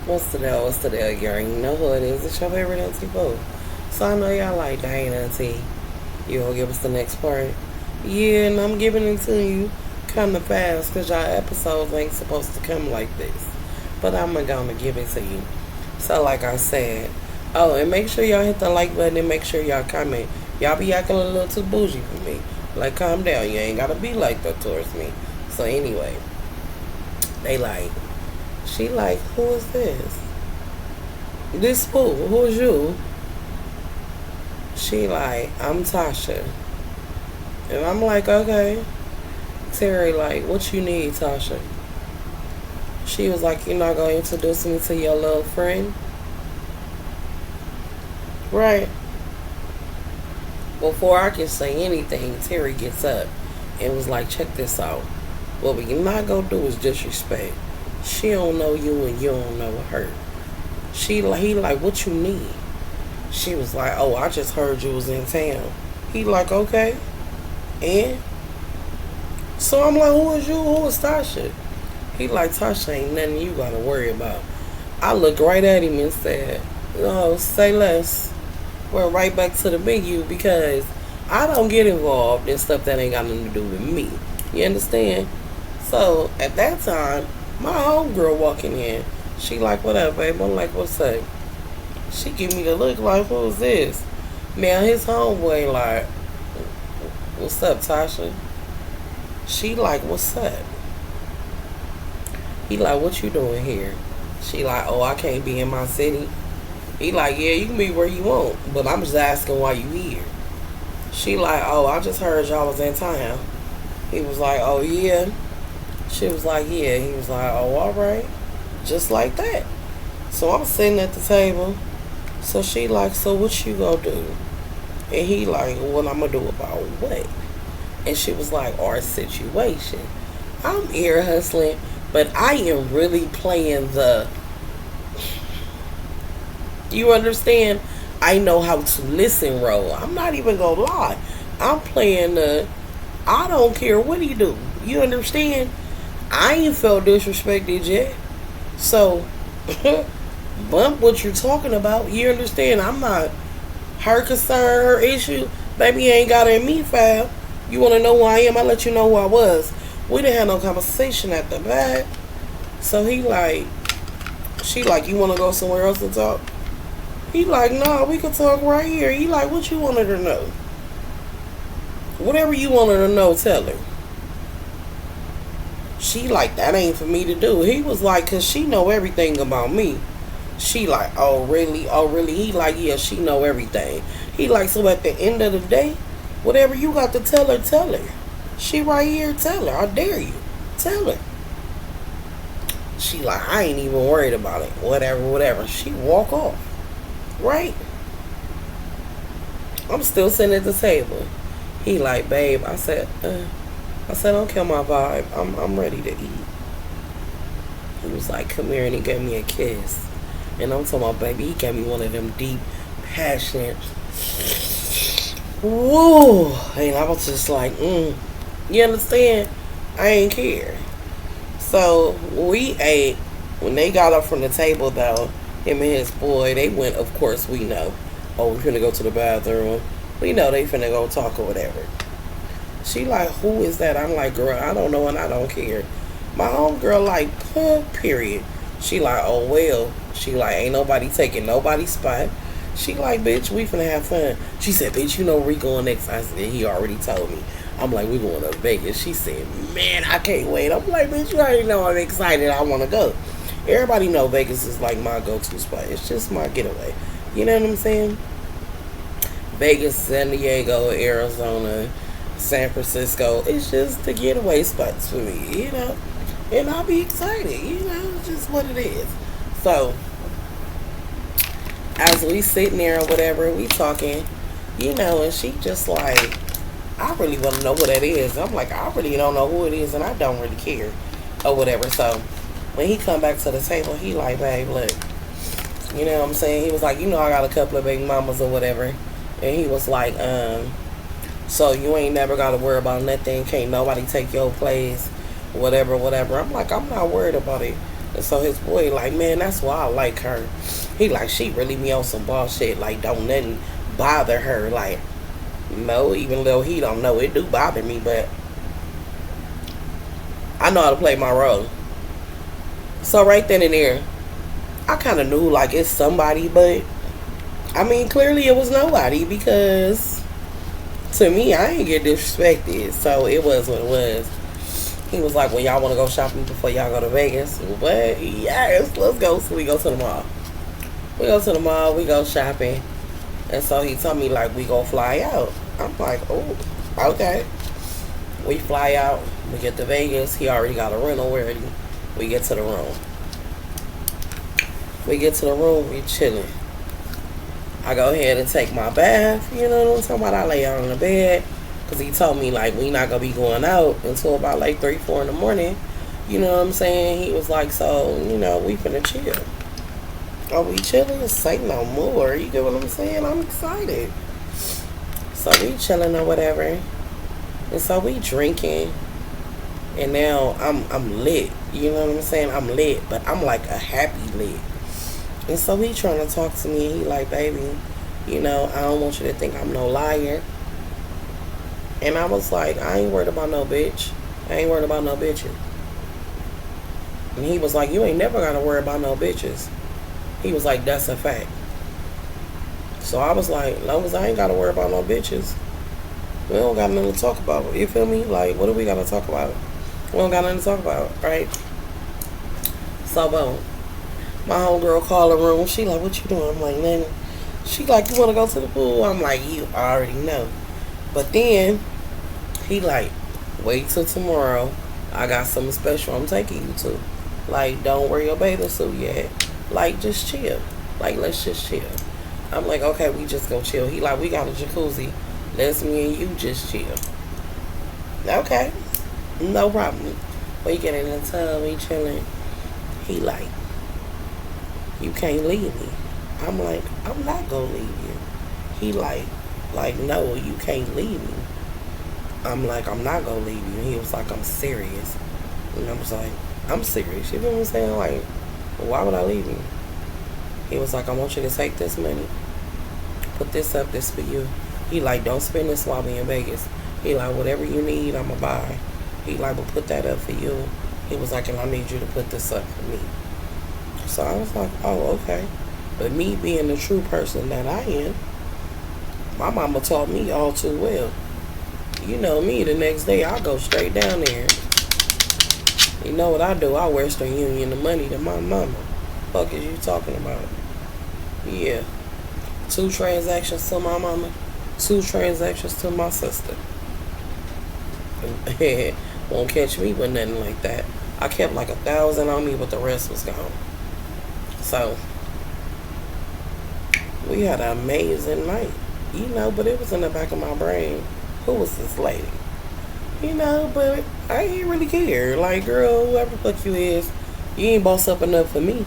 What's the deal? What's the deal? You already know who it is. It's your favorite auntie Boo. So I know y'all like, dang auntie, you gonna give us the next part? Yeah, and I'm giving it to you kind of fast because y'all episodes ain't supposed to come like this. But I'm gonna give it to you. So like I said, oh, and make sure y'all hit the like button and make sure y'all comment. Y'all be acting a little too bougie for me. Like, calm down. You ain't gotta be like that towards me. So anyway, they like, she like, who is this? This fool, who's you? She like, I'm Tasha. And I'm like, okay. Terry like, what you need, Tasha? She was like, you're not gonna introduce me to your little friend? Right. Before I can say anything, Terry gets up and was like, check this out. What we not gonna do is disrespect. She don't know you and you don't know her. He like, what you need? She was like, oh, I just heard you was in town. He like, okay. And so I'm like, who is you? Who is Tasha? He like, Tasha ain't nothing you gotta worry about. I looked right at him and said, no, say less. Went right back to the menu because I don't get involved in stuff that ain't got nothing to do with me. You understand? So at that time, my homegirl walking in, she like, what up, babe? I'm like, what's up? She give me the look like, who's this? Now his homeboy like, what's up, Tasha? She like, what's up? He like, what you doing here? She like, oh, I can't be in my city. He like, yeah, you can be where you want, but I'm just asking why you here. She like, oh, I just heard y'all was in town. He was like, oh, yeah. She was like, yeah. He was like, oh, all right. Just like that. So I'm sitting at the table. So she like, so what you gonna do? And he like, what I'm gonna do about what? And she was like, our situation. I'm ear hustling, but I am really playing the, you understand? I know how to listen role. I'm not even gonna lie. I'm playing the, I don't care what he do. You understand? I ain't felt disrespected yet. So, bump what you're talking about. You understand? I'm not her concern, her issue. Baby ain't got it in me, fam. You want to know who I am? I let you know who I was. We didn't have no conversation at the back. So he like, she like, you want to go somewhere else and talk? He like, nah, we could talk right here. He like, what you wanted to know? Whatever you wanted to know, tell her. She like, that ain't for me to do. He was like, cause she know everything about me. She like, oh really? Oh really? He like, yeah, she know everything. He like, so at the end of the day, whatever you got to tell her, tell her. She right here, tell her. I dare you. Tell her. She like, I ain't even worried about it. Whatever, whatever. She walk off. Right? I'm still sitting at the table. He like, babe, I said, don't kill my vibe. I'm ready to eat. He was like, come here, and he gave me a kiss. And I'm talking about, baby, he gave me one of them deep, passionate, whoa. And I was just like, you understand? I ain't care. So we ate. When they got up from the table, though, him and his boy, they went, of course, we know. Oh, we finna go to the bathroom. We know they finna go talk or whatever. She like, who is that? I'm like, girl, I don't know and I don't care. My homegirl like, period. She like, oh well. She like, ain't nobody taking nobody's spot. She like, bitch, we finna have fun. She said, bitch, you know where we going next? I said, he already told me. I'm like, we going to Vegas. She said, man, I can't wait. I'm like, bitch, you already know I'm excited. I want to go. Everybody know Vegas is like my go-to spot. It's just my getaway. You know what I'm saying? Vegas, San Diego, Arizona, San Francisco. It's just the getaway spots for me, you know. And I'll be excited, you know. It's just what it is. So, as we sitting there or whatever, we talking, you know, and she just like, I really want to know who that is. I'm like, I really don't know who it is, and I don't really care or whatever. So, when he come back to the table, he like, babe, look, you know what I'm saying? He was like, you know, I got a couple of baby mamas or whatever. And he was like, so you ain't never got to worry about nothing. Can't nobody take your place, whatever, whatever. I'm like, I'm not worried about it. And so his boy like, man, that's why I like her. He like, she really be on some bullshit. Like, don't nothing bother her. Like, no, even though he don't know, it do bother me, but I know how to play my role. So right then and there, I kind of knew like it's somebody, but I mean, clearly it was nobody because to me, I ain't get disrespected. So it was what it was. He was like, well, y'all want to go shopping before y'all go to Vegas? But yes, let's go. So we go to the mall. We go to the mall, we go shopping. And so he told me, like, we go fly out. I'm like, oh, okay. We fly out, we get to Vegas. He already got a rental already. We get to the room. We get to the room, we chilling. I go ahead and take my bath, you know what I'm talking about? I lay out on the bed. Because he told me, like, we not going to be going out until about, like, 3, 4 in the morning. You know what I'm saying? He was like, so, you know, we finna chill. Are we chilling? Say no more. You get what I'm saying? I'm excited. So we chilling or whatever. And so we drinking. And now I'm lit. You know what I'm saying? I'm lit. But I'm like a happy lit. And so he trying to talk to me. He like, baby, you know, I don't want you to think I'm no liar. And I was like, I ain't worried about no bitch. I ain't worried about no bitches. And he was like, you ain't never gotta worry about no bitches. He was like, that's a fact. So I was like, as long as I ain't gotta worry about no bitches, we don't got nothing to talk about. You feel me? Like, what do we gotta talk about? We don't got nothing to talk about, right? So boom. My homegirl called the room. She like, what you doing? I'm like, nothing. She like, you wanna go to the pool? I'm like, you already know. But then he like, wait till tomorrow. I got something special I'm taking you to. Like, don't wear your bathing suit yet. Like, just chill. Like, let's just chill. I'm like, okay, we just go chill. He like, we got a jacuzzi. Let's me and you just chill. Okay, no problem. We get in the tub, we chilling. He like, you can't leave me. I'm like, I'm not gonna leave you. He like, no, you can't leave me. I'm like, I'm not gonna leave you. And he was like, I'm serious. And I was like, I'm serious. You know what I'm saying? Like, why would I leave you? He was like, I want you to take this money. Put this up, this for you. He like, don't spend this while we in Vegas. He like, whatever you need, I'ma buy. He like, but put that up for you. He was like, and I need you to put this up for me. So I was like, oh, okay. But me being the true person that I am, my mama taught me all too well. You know me, the next day I go straight down there. You know what I do? I Western Union the money to my mama. Fuck is you talking about? Yeah. 2 transactions to my mama, 2 transactions to my sister. Won't catch me with nothing like that. I kept like 1,000 on me, but the rest was gone. So we had an amazing night. You know, but it was in the back of my brain. Who was this lady? You know, but I ain't really care. Like, girl, whoever the fuck you is, you ain't boss up enough for me.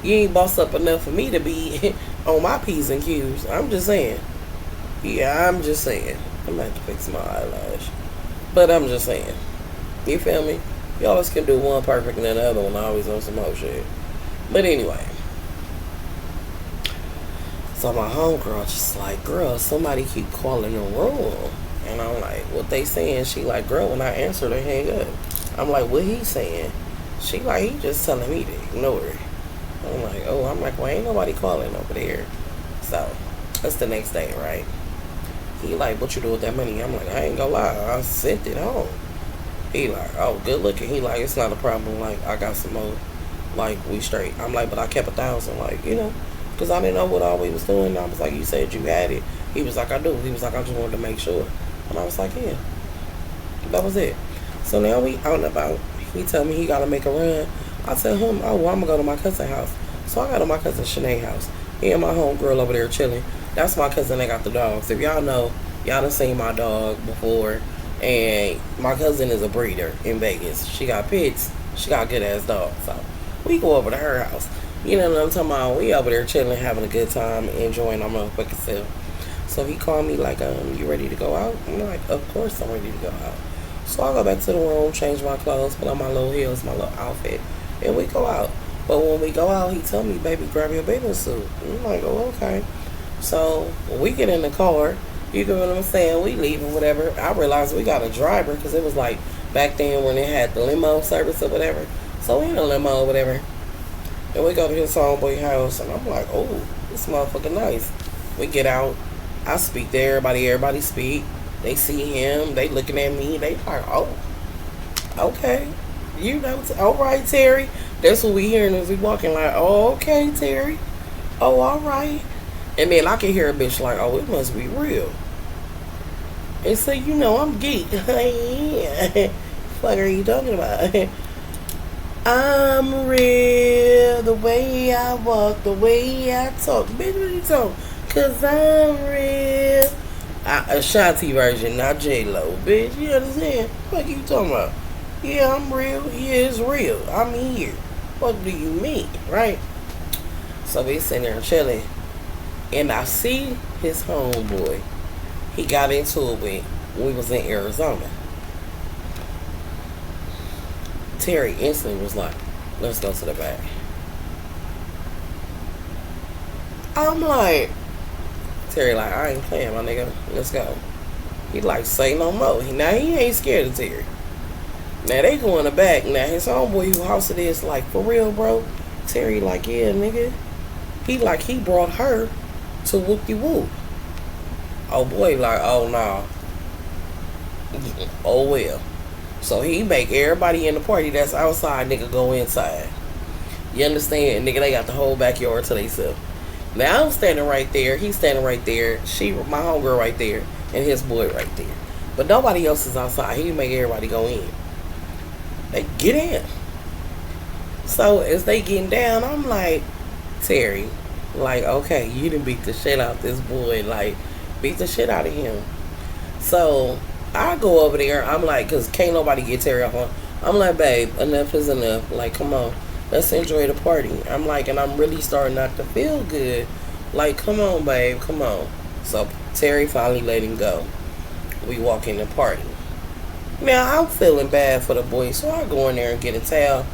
You ain't boss up enough for me to be on my P's and Q's. I'm just saying. Yeah, I'm just saying. I'm about to fix my eyelash. But I'm just saying. You feel me? You always can do one perfect and then the other one always on some more shit. But anyway. So my homegirl just like, girl, somebody keep calling the room. And I'm like, what they saying? She like, girl, when I answer, they hang up. I'm like, what he saying? She like, he just telling me to ignore it. I'm like, oh, well, ain't nobody calling over there. So that's the next day, right? He like, what you do with that money? I'm like, I ain't gonna lie, I sent it home. He like, oh, good looking. He like, it's not a problem. Like, I got some more. Like, we straight. I'm like, but I kept 1,000. Like, you know, because I didn't know what all we was doing. I was like, you said you had it. He was like, I do. He was like, I just wanted to make sure. And I was like, yeah. That was it. So now we out and about. He tell me he gotta make a run. I tell him, oh, well, I'm gonna go to my cousin's house. So I go to my cousin Shanae's house. He and my homegirl over there chilling. That's my cousin that got the dogs. If y'all know, y'all done seen my dog before. And my cousin is a breeder in Vegas. She got pits. She got good ass dogs. So we go over to her house. You know what I'm talking about? We over there chilling, having a good time, enjoying our motherfucking self. So he called me like, you ready to go out? I'm like, of course I'm ready to go out. So I go back to the room, change my clothes, put on my little heels, my little outfit. and we go out. But when we go out, he told me, baby, grab your bathing suit. And I'm like, oh, okay. So when we get in the car, you get what I'm saying? We leave or whatever. I realized we got a driver because it was like back then when they had the limo service or whatever. So we in a limo or whatever. And we go to his homeboy house, and I'm like, oh, this motherfucker nice. We get out. I speak to everybody. Everybody speak. They see him. They looking at me. They like, oh, okay. You know, all right, Terry. That's what we hearing as we walking. Like, oh, okay, Terry. Oh, all right. And then I can hear a bitch like, oh, it must be real. And say, you know, I'm geek. Yeah. What are you talking about? I'm real. The way I walk, the way I talk. Bitch, what you talking? Cause I'm real. Ashanti version, not J-Lo. Bitch, you understand? What you talking about? Yeah, I'm real. Yeah, it's real. I'm here. What do you mean? Right? So we sitting there chilling. And I see his homeboy. He got into it with when we was in Arizona. Terry instantly was like, let's go to the back. I'm like, Terry like, I ain't playing, my nigga. Let's go. He like, say no more. Now he ain't scared of Terry. Now they go in the back. Now his homeboy who house it is like, for real, bro? Terry like, yeah, nigga. He brought her to whoop-de-whoop. Oh boy, like, oh no. Oh well. So he make everybody in the party that's outside, nigga, go inside. You understand? Nigga, they got the whole backyard to themselves. Now I'm standing right there. He's standing right there. My homegirl right there. And his boy right there. But nobody else is outside. He make everybody go in. They get in. So as they getting down, I'm like, Terry, like, okay, you done beat the shit out this boy. Like, beat the shit out of him. So I go over there. I'm like, because can't nobody get Terry off on. I'm like, babe, enough is enough. Like, come on. Let's enjoy the party. I'm like, and I'm really starting not to feel good. Like, come on, babe, come on. So Terry finally let him go. We walk in the party. Now I'm feeling bad for the boy, so I go in there and get a towel.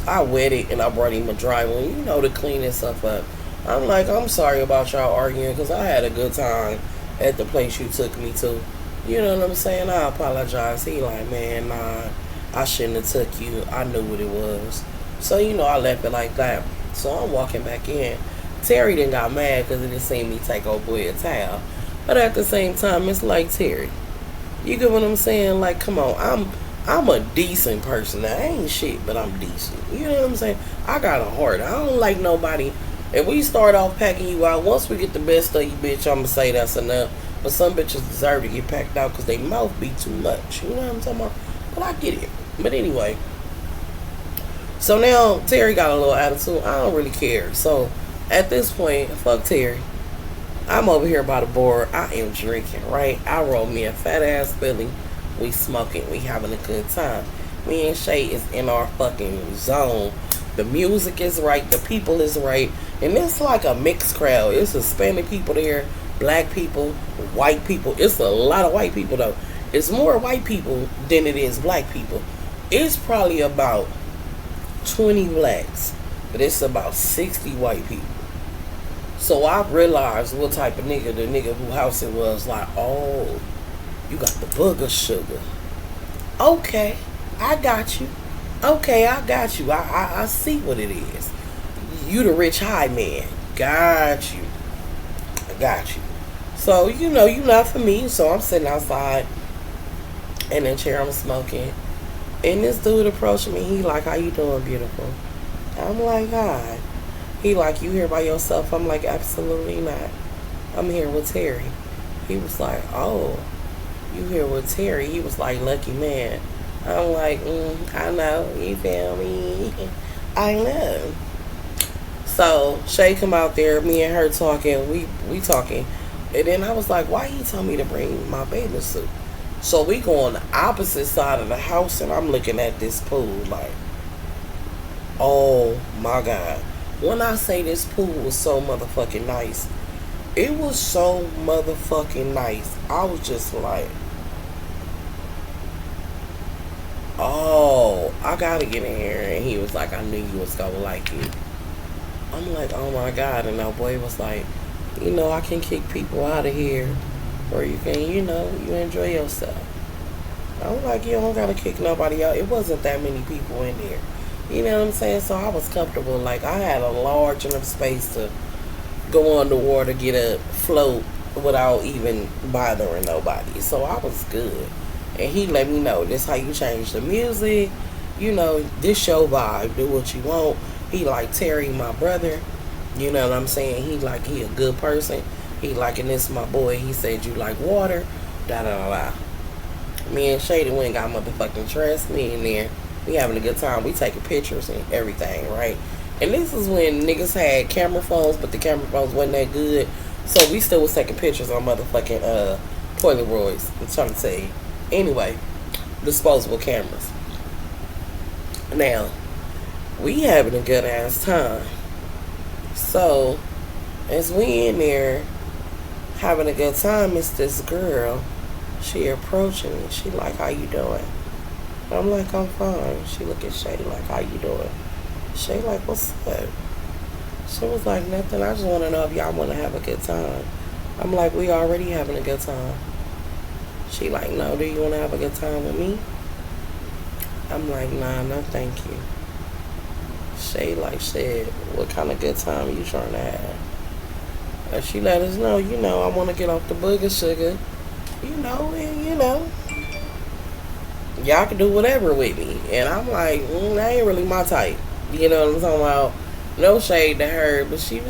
I wet it and I brought him a dry one, you know, to clean this stuff up. I'm like, I'm sorry about y'all arguing because I had a good time at the place you took me to. You know what I'm saying? I apologize. He like, man, nah, I shouldn't have took you. I knew what it was. So, you know, I left it like that. So I'm walking back in. Terry didn't got mad because he didn't see me take old boy a towel. But at the same time, it's like, Terry, you get what I'm saying? Like, come on, I'm a decent person. Now, I ain't shit, but I'm decent. You know what I'm saying? I got a heart. I don't like nobody. If we start off packing you out, once we get the best of you, bitch, I'm going to say that's enough. But some bitches deserve to get packed out because they mouth be too much. You know what I'm talking about? But I get it. But anyway. So now Terry got a little attitude. I don't really care. So at this point, fuck Terry. I'm over here by the board. I am drinking, right? I rolled me a fat ass Billy. We smoking. We having a good time. Me and Shay is in our fucking zone. The music is right. The people is right. And it's like a mixed crowd. It's Hispanic people there, black people, white people. It's a lot of white people though. It's more white people than it is black people. It's probably about 20 blacks, but it's about 60 white people. So I realized what type of nigga the nigga who house it was. Like, oh, you got the booger sugar. Okay, I got you. Okay, I got you. I see what it is. You the rich high man. Got you. I got you. So, you know, you not for me. So I'm sitting outside in the chair, I'm smoking. And this dude approached me. He like, how you doing, beautiful? I'm like, hi. He like, you here by yourself? I'm like, absolutely not. I'm here with Terry. He was like, oh, you here with Terry? He was like, lucky man. I'm like, I know. You feel me? I know. So Shay come out there. Me and her talking. We talking. And then I was like, why he told me to bring my bathing suit? So we go on the opposite side of the house, and I'm looking at this pool like, oh my God. When I say this pool was so motherfucking nice, it was so motherfucking nice. I was just like, oh, I gotta get in here. And he was like, I knew you was gonna like it. I'm like, oh my God. And our boy was like, I can kick people out of here. Or you can, you enjoy yourself. I'm like, you don't gotta kick nobody out. It wasn't that many people in there. You know what I'm saying? So I was comfortable. Like, I had a large enough space to go on the water, get a float without even bothering nobody. So I was good. And he let me know, this how you change the music. This your vibe. Do what you want. He like Terry, my brother. You know what I'm saying? He a good person. He like, and this my boy. He said, you like water. Da da da da. Me and Shady went got motherfucking dressed. Me in there. We having a good time. We taking pictures and everything, right? And this is when niggas had camera phones, but the camera phones wasn't that good. So we still was taking pictures on motherfucking Polaroids. I'm trying to tell you. Anyway, disposable cameras. Now, we having a good ass time. So, as we in there having a good time, it's this girl. She approaching me. She like, how you doing? I'm like, I'm fine. She look at Shady like, how you doing? Shay like, what's up? She was like, nothing. I just want to know if y'all want to have a good time. I'm like, we already having a good time. She like, no, do you want to have a good time with me? I'm like, nah, no thank you. Shay like said, what kind of good time are you trying to have? And she let us know, I want to get off the booger sugar. Y'all can do whatever with me. And I'm like, that ain't really my type. You know what I'm talking about? No shade to her, but she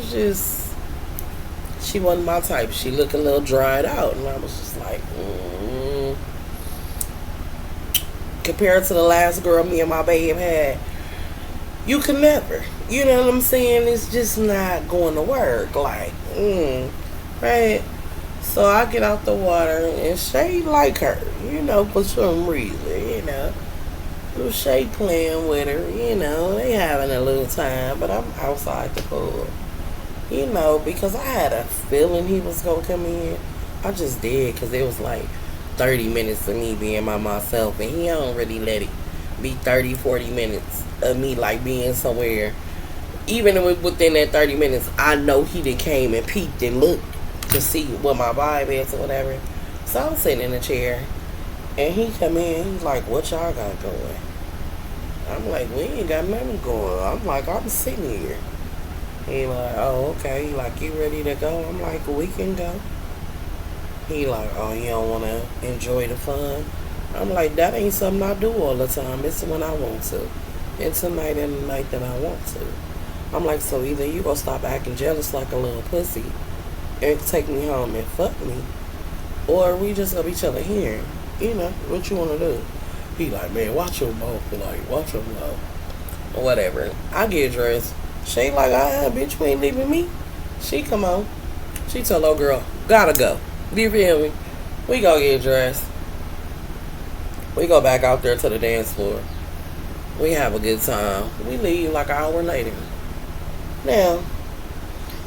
wasn't my type. She looked a little dried out. And I was just like, Compared to the last girl me and my babe had, you can never. You know what I'm saying? It's just not going to work. Like, right? So I get out the water and Shay like her, for some reason, Shay playing with her, they having a little time, but I'm outside the pool, because I had a feeling he was going to come in. I just did, because it was like 30 minutes of me being by myself, and he don't really let it be 30, 40 minutes of me like being somewhere. Even within that 30 minutes, I know he done came and peeked and looked to see what my vibe is or whatever. So I'm sitting in a chair and he come in, he's like, what y'all got going? I'm like, we ain't got nothing going. I'm like, I'm sitting here. He like, oh, okay. He like, you ready to go? I'm like, we can go. He like, oh, you don't want to enjoy the fun? I'm like, that ain't something I do all the time. It's when I want to. It's a night and a night that I want to. I'm like, so either you gonna stop acting jealous like a little pussy and take me home and fuck me, or we just gonna be each other here. What you wanna do? He like, man, watch your mouth. Like, watch your mouth. Or whatever. I get dressed. She like, bitch, you ain't leaving me. She come on. She tell old girl, gotta go. Do you feel me? We go get dressed. We go back out there to the dance floor. We have a good time. We leave like an hour later. Now,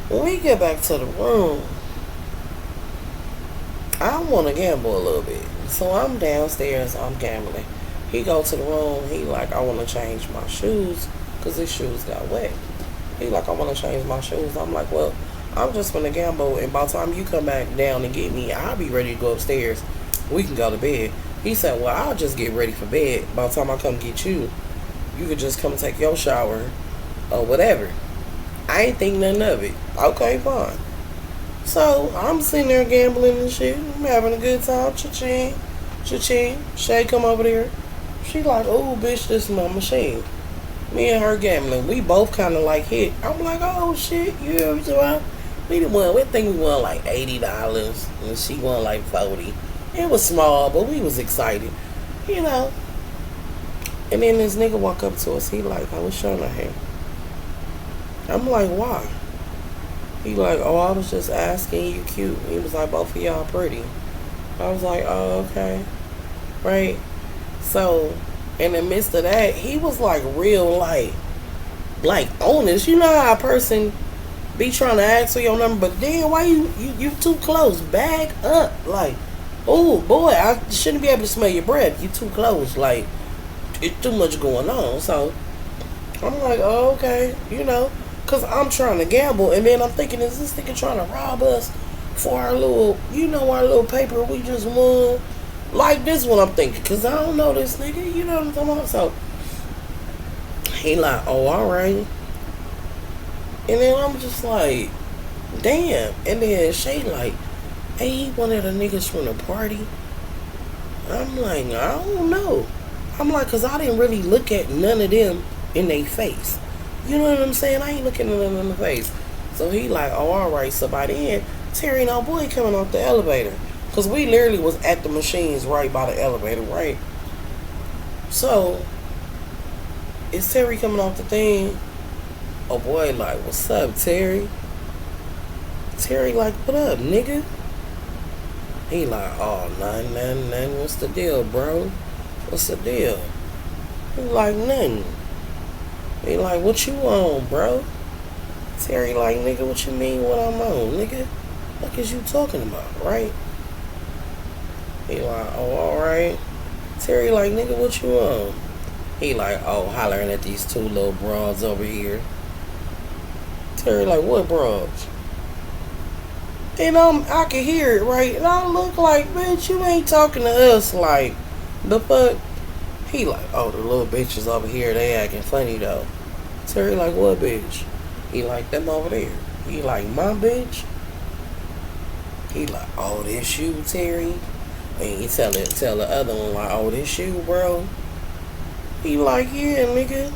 when we get back to the room, I want to gamble a little bit. So I'm downstairs, I'm gambling. He go to the room, he like, I want to change my shoes because his shoes got wet. He like, I want to change my shoes. I'm like, well, I'm just going to gamble, and by the time you come back down and get me, I'll be ready to go upstairs. We can go to bed. He said, well, I'll just get ready for bed. By the time I come get you, you could just come take your shower or whatever. I ain't think nothing of it. Okay, fine. So, I'm sitting there gambling and shit. I'm having a good time. Cha-ching. Cha-ching. Shay come over there. She like, oh, bitch, this is my machine. Me and her gambling. We both kind of like hit. I'm like, oh, shit. You know what I'm saying? We think we won like $80. And she won like $40. It was small, but we was excited. And then this nigga walk up to us. He like, I was showing her hair. I'm like, why? He like, oh, I was just asking, you cute. He was like, both of y'all pretty. I was like, oh, okay. Right? So, in the midst of that, he was like real like honest. You know how a person be trying to ask for your number, but then why you too close? Bag up. Like, oh boy, I shouldn't be able to smell your breath. You too close. Like, it's too much going on. So I'm like, oh, okay, because I'm trying to gamble, and then I'm thinking, is this nigga trying to rob us for our little, our little paper we just won? Like this one I'm thinking, because I don't know this nigga, you know what I'm talking about? So he like, oh, all right. And then I'm just like, damn. And then Shay like, hey, he one of the niggas from the party. I'm like, I don't know. I'm like, because I didn't really look at none of them in their face. You know what I'm saying? I ain't looking at them in the face. So he like, oh, all right. So by then, Terry and our boy coming off the elevator. Because we literally was at the machines right by the elevator, right? So, is Terry coming off the thing? Oh boy, like, what's up, Terry? Terry like, what up, nigga? He like, oh, nothing. What's the deal, bro? What's the deal? He like, nothing. He like, what you on, bro? Terry like, nigga, what you mean what I'm on, nigga? What is you talking about, right? He like, oh, alright. Terry like, nigga, what you on? He like, oh, hollering at these two little broads over here. Terry like, what broads? And I can hear it, right? And I look like, bitch, you ain't talking to us, like, the fuck? He like, oh, the little bitches over here, they acting funny, though. Terry like, what bitch? He like, them over there. He like, my bitch? He like, oh, this you, Terry? And he tell the other one, like, oh, this you, bro? He like, yeah, nigga.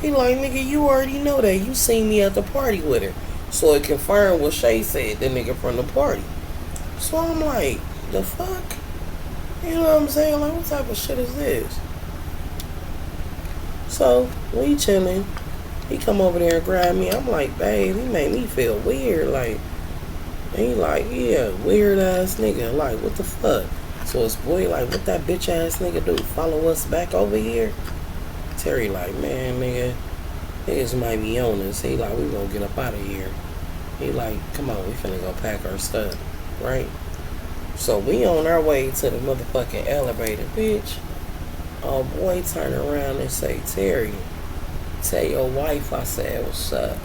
He like, nigga, you already know that. You seen me at the party with her. So it confirmed what Shay said, the nigga from the party. So I'm like, the fuck? You know what I'm saying? Like, what type of shit is this? So, we chilling. He come over there and grab me. I'm like, babe, he made me feel weird. Like, he like, yeah, weird ass nigga. Like, what the fuck? So his boy like, what that bitch ass nigga do? Follow us back over here? Terry like, man, nigga, niggas might be on us. He like, we gonna get up out of here. He like, come on, we finna go pack our stuff, right? So we on our way to the motherfucking elevator, bitch. Oh boy, turn around and say, Terry, tell your wife I said what's up.